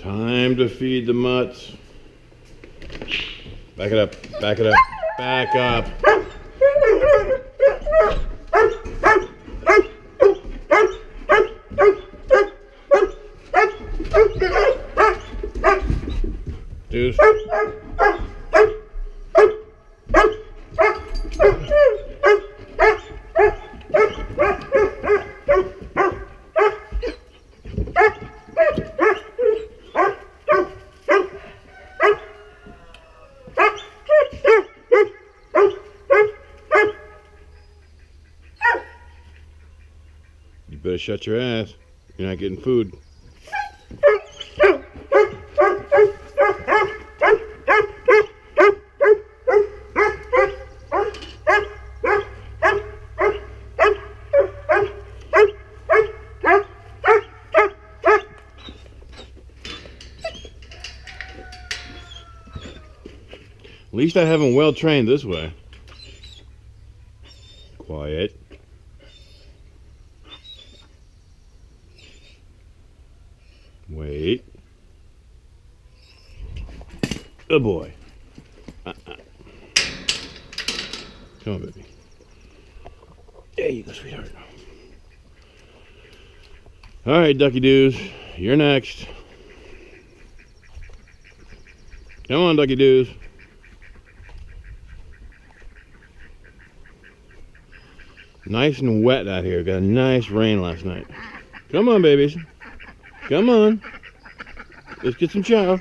Time to feed the mutts. Back it up, back it up, back up. Deuce. You better shut your ass. You're not getting food. At least I have them well trained this way. Quiet. Wait. Good boy. Come on, baby. There you go, sweetheart. All right, Ducky Doos, you're next. Come on, Ducky Doos. Nice and wet out here. Got a nice rain last night. Come on, babies. Come on. Let's get some chow.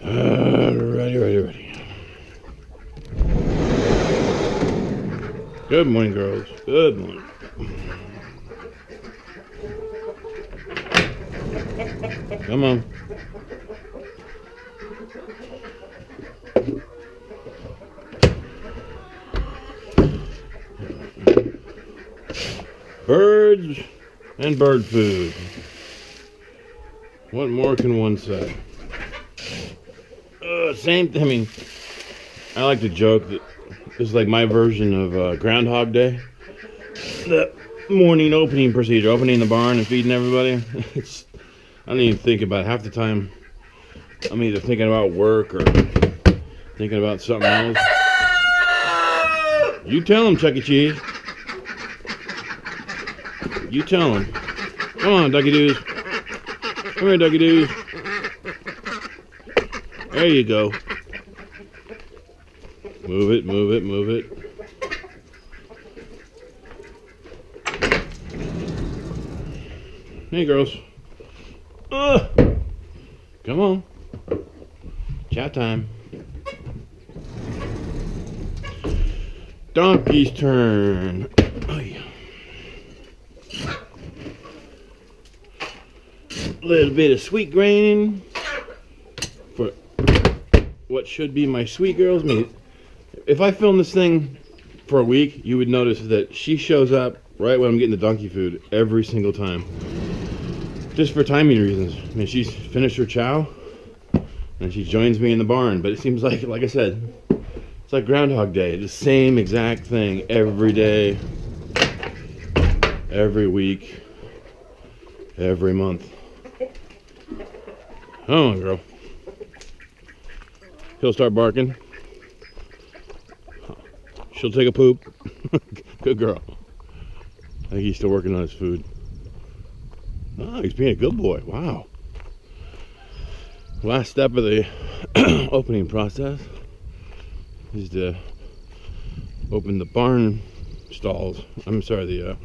Ready. Good morning, girls. Good morning. Come on. Birds and bird food. What more can one say? Same thing. I mean, I like to joke that this is like my version of Groundhog Day. The morning opening procedure, opening the barn and feeding everybody. I don't even think about it. Half the time I'm either thinking about work or thinking about something else. You tell them, Chuck E. Cheese. You tell him. Come on, Ducky Doos. Come here, Ducky Doos. There you go. Move it, move it, move it. Hey, girls. Come on. Chat time. Donkey's turn. Oh, yeah. A little bit of sweet grain for what should be my sweet girl's meat. If I film this thing for a week, you would notice that she shows up right when I'm getting the donkey food every single time. Just for timing reasons. I mean, she's finished her chow and she joins me in the barn, but it seems like I said, it's like Groundhog Day. The same exact thing every day, every week, every month. Come on, girl. He'll start barking. She'll take a poop. Good girl. I think he's still working on his food. Oh, he's being a good boy. Wow. Last step of the opening process is to open the barn stalls. I'm sorry, the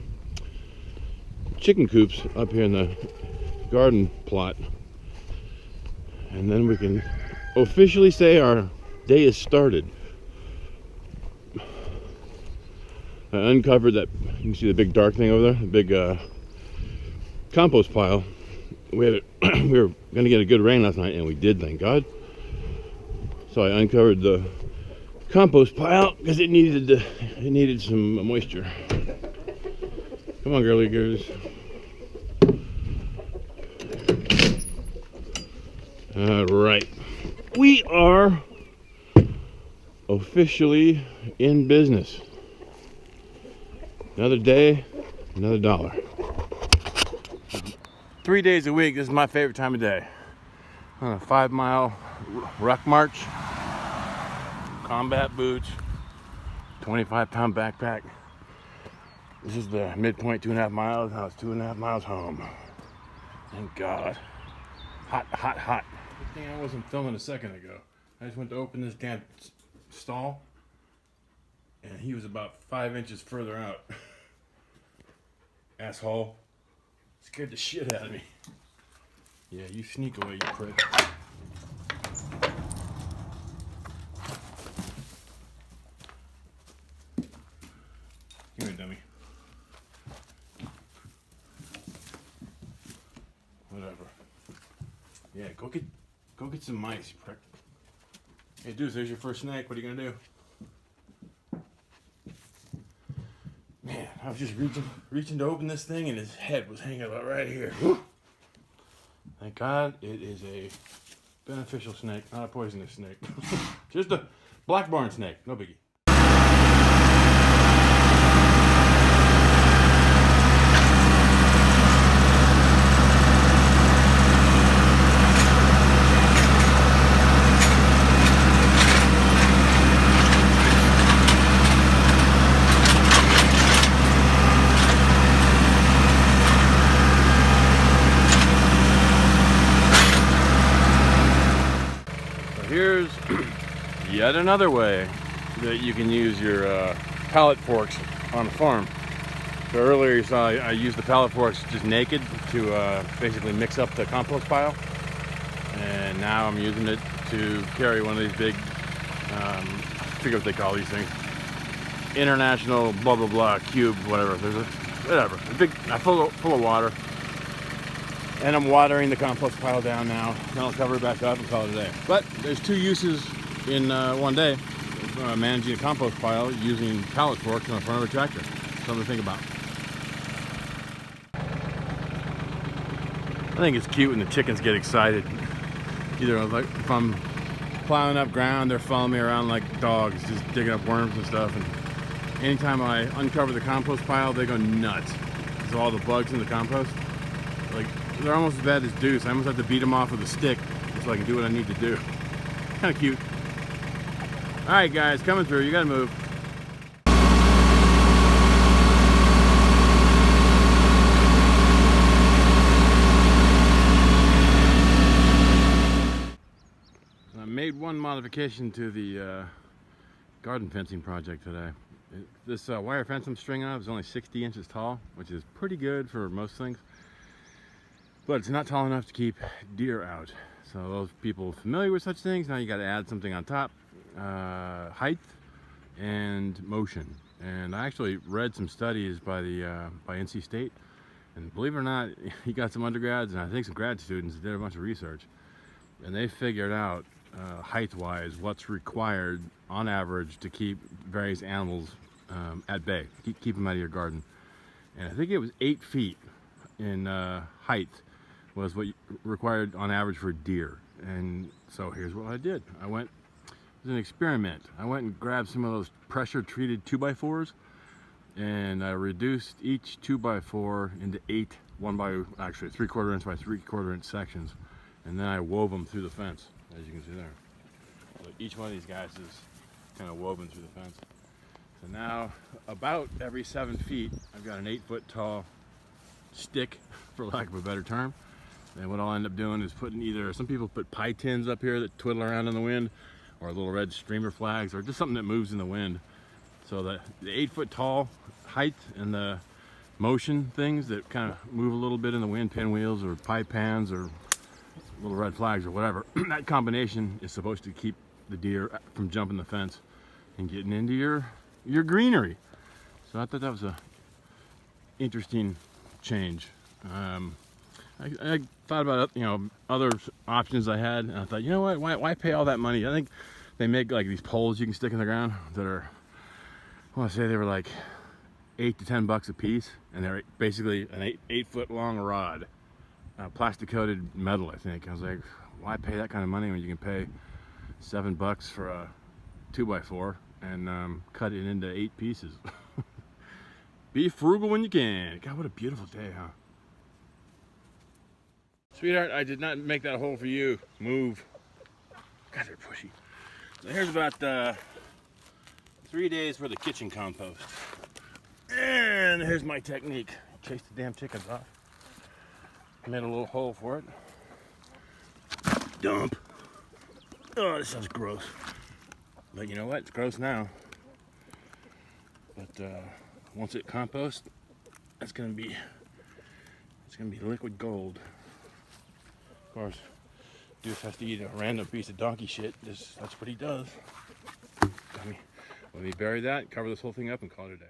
chicken coops up here in the garden plot. And then we can officially say our day is started. I uncovered that, you can see the big dark thing over there, the big compost pile. We were going to get a good rain last night, and we did, thank God. So I uncovered the compost pile because it needed some moisture. Come on, girly girls. All right, we are officially in business. Another day, another dollar. 3 days a week, this is my favorite time of day. On a 5-mile ruck march, combat boots, 25-pound backpack. This is the midpoint, 2.5 miles. Now it's 2.5 miles home. Thank God. Hot, hot, hot. Good thing I wasn't filming a second ago. I just went to open this damn stall, and he was about 5 inches further out. Asshole. Scared the shit out of me. Yeah, you sneak away, you prick. Come here, dummy. Whatever. Yeah, go get some mice, you prick. Hey, dude, there's your first snake. What are you gonna do? Man, I was just reaching to open this thing, and his head was hanging about right here. Thank God it is a beneficial snake, not a poisonous snake. Just a black barn snake, no biggie. Here's yet another way that you can use your pallet forks on the farm. So earlier you saw I used the pallet forks just naked to basically mix up the compost pile. And now I'm using it to carry one of these big, I forget what they call these things. International blah blah blah cube, whatever. There's a big, full of water. And I'm watering the compost pile down now. Then I'll cover it back up and call it a day. But there's 2 uses in one day of managing a compost pile using pallet forks on the front of a tractor. Something to think about. I think it's cute when the chickens get excited. Either like if I'm plowing up ground, they're following me around like dogs, just digging up worms and stuff. And anytime I uncover the compost pile, they go nuts. So all the bugs in the compost, like, they're almost as bad as Deuce. I almost have to beat them off with a stick so I can do what I need to do. Kind of cute. Alright guys, coming through. You gotta move. I made one modification to the garden fencing project today. This wire fence I'm stringing up is only 60 inches tall, which is pretty good for most things. But it's not tall enough to keep deer out. So those people familiar with such things, now you got to add something on top. Height and motion. And I actually read some studies by NC State, and believe it or not, he got some undergrads and I think some grad students that did a bunch of research, and they figured out height-wise what's required on average to keep various animals at bay, keep them out of your garden. And I think it was 8 feet in height was what required on average for deer. And so here's what I did. It was an experiment. I went and grabbed some of those pressure treated 2x4s, and I reduced each 2x4 into 8 actually 3/4 inch by 3/4 inch sections, and then I wove them through the fence, as you can see there. So each one of these guys is kind of woven through the fence. So now about every 7 feet I've got an 8-foot tall stick, for lack of a better term. And what I'll end up doing is putting either, some people put pie tins up here that twiddle around in the wind, or little red streamer flags, or just something that moves in the wind. So the 8-foot tall height and the motion things that kind of move a little bit in the wind, pinwheels or pie pans or little red flags or whatever, that combination is supposed to keep the deer from jumping the fence and getting into your greenery. So I thought that was a interesting change. I thought about, other options I had, and I thought, you know what, why pay all that money? I think they make like these poles you can stick in the ground that are, I want to say they were like $8 to $10 a piece, and they're basically an 8-foot long rod, plastic coated metal, I think. I was like, why pay that kind of money when you can pay $7 for a 2x4 and cut it into 8 pieces? Be frugal when you can. God, what a beautiful day, huh? Sweetheart, I did not make that hole for you. Move. God, they're pushy. So here's about 3 days for the kitchen compost. And here's my technique. Chase the damn chickens off. Made a little hole for it. Dump. Oh, this sounds gross. But you know what? It's gross now. But once it composts, it's gonna be liquid gold. Of course, Deuce has to eat a random piece of donkey shit. That's what he does. Let me bury that, cover this whole thing up, and call it a day.